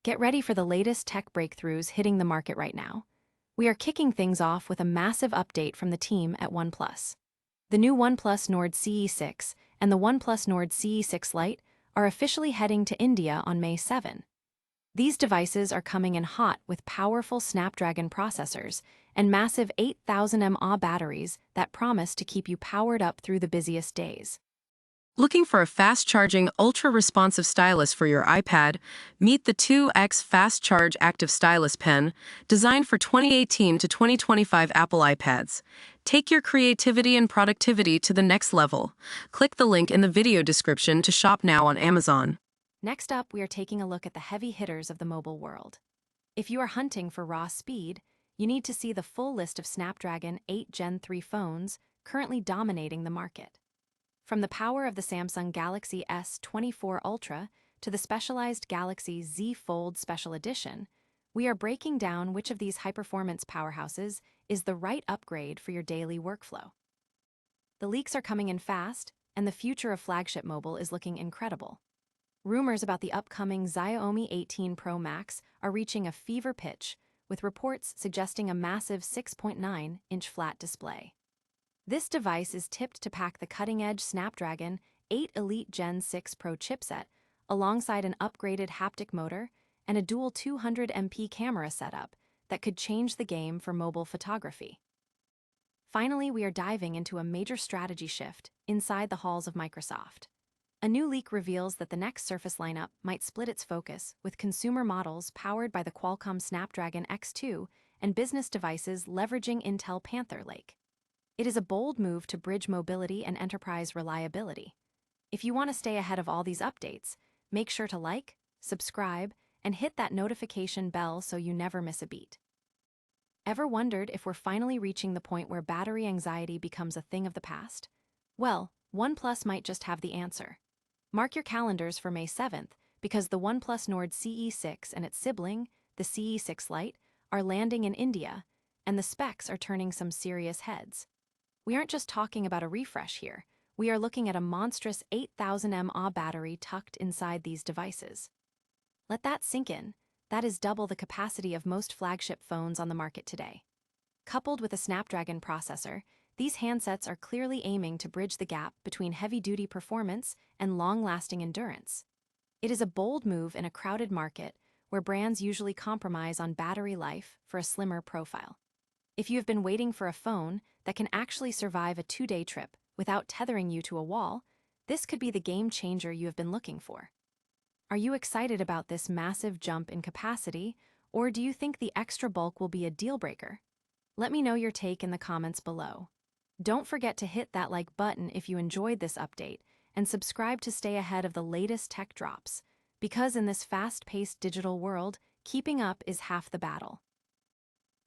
Get ready for the latest tech breakthroughs hitting the market right now. We are kicking things off with a massive update from the team at OnePlus. The new OnePlus Nord CE6 and the OnePlus Nord CE6 Lite are officially heading to India on May 7. These devices are coming in hot with powerful Snapdragon processors and massive 8000 mAh batteries that promise to keep you powered up through the busiest days. Looking for a fast-charging, ultra-responsive stylus for your iPad? Meet the 2X Fast Charge Active Stylus Pen, designed for 2018 to 2025 Apple iPads. Take your creativity and productivity to the next level. Click the link in the video description to shop now on Amazon. Next up, we are taking a look at the heavy hitters of the mobile world. If you are hunting for raw speed, you need to see the full list of Snapdragon 8 Gen 3 phones currently dominating the market. From the power of the Samsung Galaxy S24 Ultra to the specialized Galaxy Z Fold Special Edition, we are breaking down which of these high-performance powerhouses is the right upgrade for your daily workflow. The leaks are coming in fast, and the future of flagship mobile is looking incredible. Rumors about the upcoming Xiaomi 18 Pro Max are reaching a fever pitch, with reports suggesting a massive 6.9-inch flat display. This device is tipped to pack the cutting-edge Snapdragon 8 Elite Gen 6 Pro chipset, alongside an upgraded haptic motor and a dual 200MP camera setup that could change the game for mobile photography. Finally, we are diving into a major strategy shift inside the halls of Microsoft. A new leak reveals that the next Surface lineup might split its focus, with consumer models powered by the Qualcomm Snapdragon X2 and business devices leveraging Intel Panther Lake. It is a bold move to bridge mobility and enterprise reliability. If you want to stay ahead of all these updates, make sure to like, subscribe, and hit that notification bell so you never miss a beat. Ever wondered if we're finally reaching the point where battery anxiety becomes a thing of the past? Well, OnePlus might just have the answer. Mark your calendars for May 7th, because the OnePlus Nord CE6 and its sibling, the CE6 Lite, are landing in India, and the specs are turning some serious heads. We aren't just talking about a refresh here. We are looking at a monstrous 8000 mAh battery tucked inside these devices. Let that sink in. That is double the capacity of most flagship phones on the market today. Coupled with a Snapdragon processor, these handsets are clearly aiming to bridge the gap between heavy-duty performance and long-lasting endurance. It is a bold move in a crowded market where brands usually compromise on battery life for a slimmer profile. If you have been waiting for a phone that can actually survive a 2-day trip without tethering you to a wall, this could be the game changer you have been looking for. Are you excited about this massive jump in capacity, or do you think the extra bulk will be a deal breaker? Let me know your take in the comments below. Don't forget to hit that like button if you enjoyed this update, and subscribe to stay ahead of the latest tech drops, because in this fast-paced digital world, keeping up is half the battle.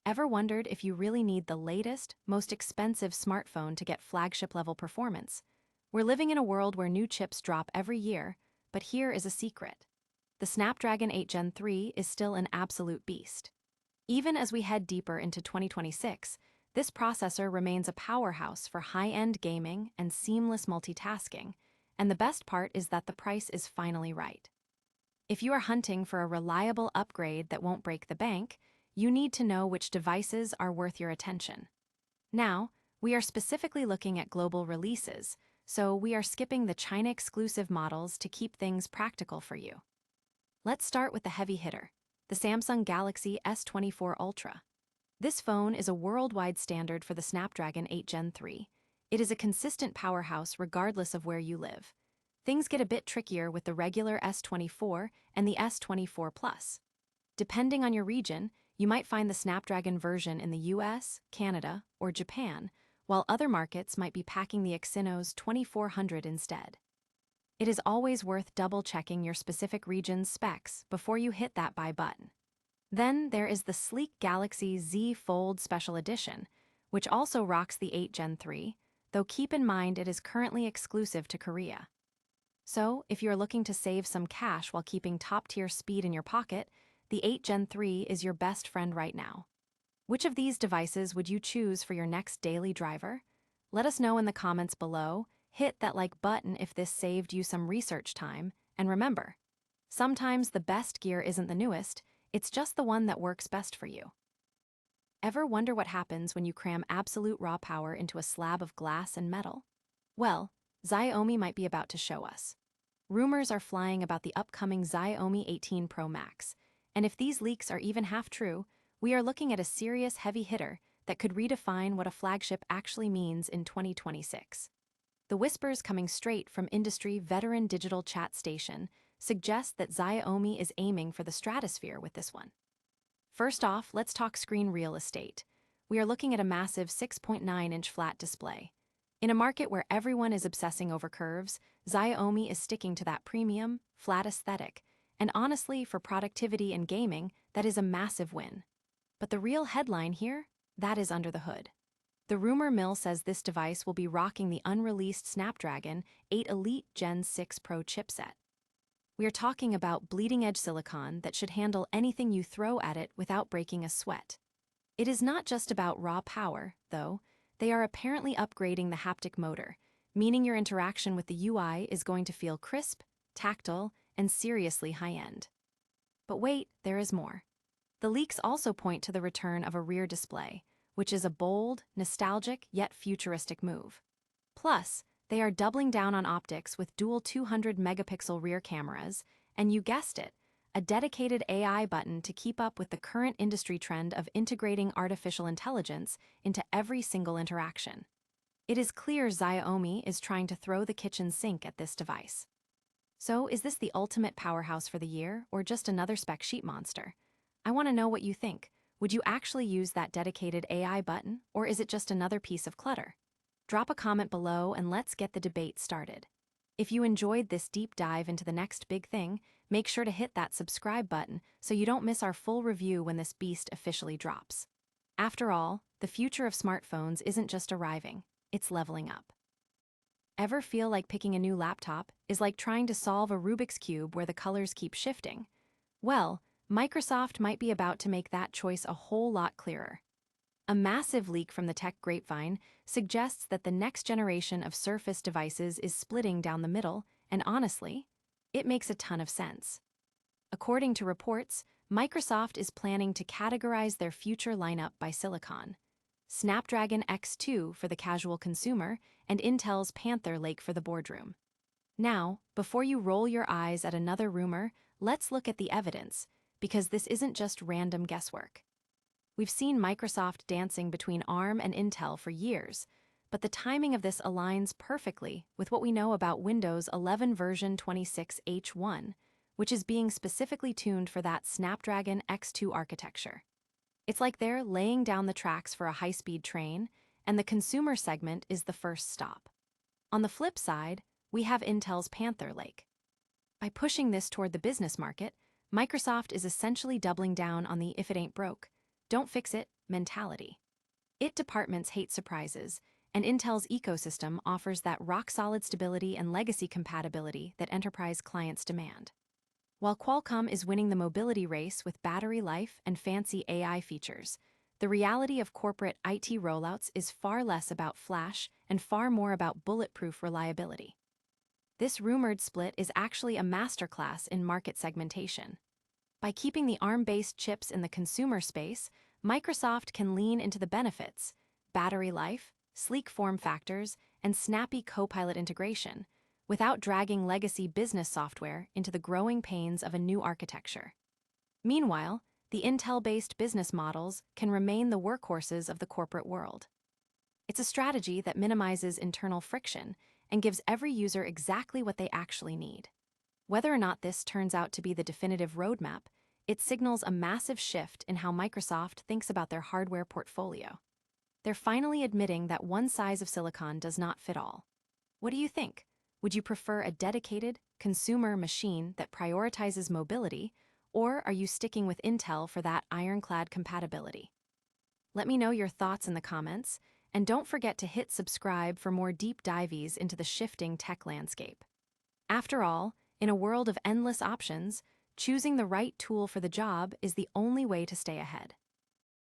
Ever wondered if you really need the latest, most expensive smartphone to get flagship-level performance? We're living in a world where new chips drop every year, but here is a secret. The Snapdragon 8 Gen 3 is still an absolute beast. Even as we head deeper into 2026, this processor remains a powerhouse for high-end gaming and seamless multitasking, and the best part is that the price is finally right. If you are hunting for a reliable upgrade that won't break the bank, you need to know which devices are worth your attention. Now, we are specifically looking at global releases, so we are skipping the China-exclusive models to keep things practical for you. Let's start with the heavy hitter, the Samsung Galaxy S24 Ultra. This phone is a worldwide standard for the Snapdragon 8 Gen 3. It is a consistent powerhouse regardless of where you live. Things get a bit trickier with the regular S24 and the S24 Plus. Depending on your region, you might find the Snapdragon version in the US, Canada, or Japan, while other markets might be packing the Exynos 2400 instead. It is always worth double-checking your specific region's specs before you hit that buy button. Then there is the sleek Galaxy Z Fold Special Edition, which also rocks the 8 Gen 3, though keep in mind it is currently exclusive to Korea. So, if you're looking to save some cash while keeping top-tier speed in your pocket, the 8 Gen 3 is your best friend right now. Which of these devices would you choose for your next daily driver? Let us know in the comments below. Hit that like button if this saved you some research time, and remember, Sometimes the best gear isn't the newest, it's just the one that works best for you. Ever wonder what happens when you cram absolute raw power into a slab of glass and metal? Well, Xiaomi might be about to show us. Rumors are flying about the upcoming Xiaomi 18 Pro Max, and if these leaks are even half true, we are looking at a serious heavy hitter that could redefine what a flagship actually means in 2026. The whispers coming straight from industry veteran digital chat station suggest that Xiaomi is aiming for the stratosphere with this one. First off, let's talk screen real estate. We are looking at a massive 6.9-inch flat display. In a market where everyone is obsessing over curves, Xiaomi is sticking to that premium, flat aesthetic, and honestly, for productivity and gaming, that is a massive win. But the real headline here? That is under the hood. The rumor mill says this device will be rocking the unreleased Snapdragon 8 Elite Gen 6 Pro chipset. We are talking about bleeding-edge silicon that should handle anything you throw at it without breaking a sweat. It is not just about raw power, though. They are apparently upgrading the haptic motor, meaning your interaction with the UI is going to feel crisp, tactile, and seriously high-end. But wait, there is more. The leaks also point to the return of a rear display, which is a bold, nostalgic, yet futuristic move. Plus, they are doubling down on optics with dual 200-megapixel rear cameras, and you guessed it, a dedicated AI button to keep up with the current industry trend of integrating artificial intelligence into every single interaction. It is clear Xiaomi is trying to throw the kitchen sink at this device. So, is this the ultimate powerhouse for the year, or just another spec sheet monster? I want to know what you think. Would you actually use that dedicated AI button, or is it just another piece of clutter? Drop a comment below and let's get the debate started. If you enjoyed this deep dive into the next big thing, make sure to hit that subscribe button so you don't miss our full review when this beast officially drops. After all, the future of smartphones isn't just arriving, it's leveling up. Ever feel like picking a new laptop is like trying to solve a Rubik's Cube where the colors keep shifting? Well, Microsoft might be about to make that choice a whole lot clearer. A massive leak from the tech grapevine suggests that the next generation of Surface devices is splitting down the middle, and honestly, it makes a ton of sense. According to reports, Microsoft is planning to categorize their future lineup by silicon. Snapdragon X2 for the casual consumer, and Intel's Panther Lake for the boardroom. Now, before you roll your eyes at another rumor, let's look at the evidence, because this isn't just random guesswork. We've seen Microsoft dancing between ARM and Intel for years, but the timing of this aligns perfectly with what we know about Windows 11 version 26H1, which is being specifically tuned for that Snapdragon X2 architecture. It's like they're laying down the tracks for a high-speed train, and the consumer segment is the first stop. On the flip side, we have Intel's Panther Lake. By pushing this toward the business market, Microsoft is essentially doubling down on the if it ain't broke, don't fix it mentality. IT departments hate surprises, and Intel's ecosystem offers that rock-solid stability and legacy compatibility that enterprise clients demand. While Qualcomm is winning the mobility race with battery life and fancy AI features, the reality of corporate IT rollouts is far less about flash and far more about bulletproof reliability. This rumored split is actually a masterclass in market segmentation. By keeping the ARM-based chips in the consumer space, Microsoft can lean into the benefits: battery life, sleek form factors, and snappy Copilot integration, without dragging legacy business software into the growing pains of a new architecture. Meanwhile, the Intel-based business models can remain the workhorses of the corporate world. It's a strategy that minimizes internal friction and gives every user exactly what they actually need. Whether or not this turns out to be the definitive roadmap, it signals a massive shift in how Microsoft thinks about their hardware portfolio. They're finally admitting that one size of silicon does not fit all. What do you think? Would you prefer a dedicated, consumer machine that prioritizes mobility, or are you sticking with Intel for that ironclad compatibility? Let me know your thoughts in the comments, and don't forget to hit subscribe for more deep dives into the shifting tech landscape. After all, in a world of endless options, choosing the right tool for the job is the only way to stay ahead.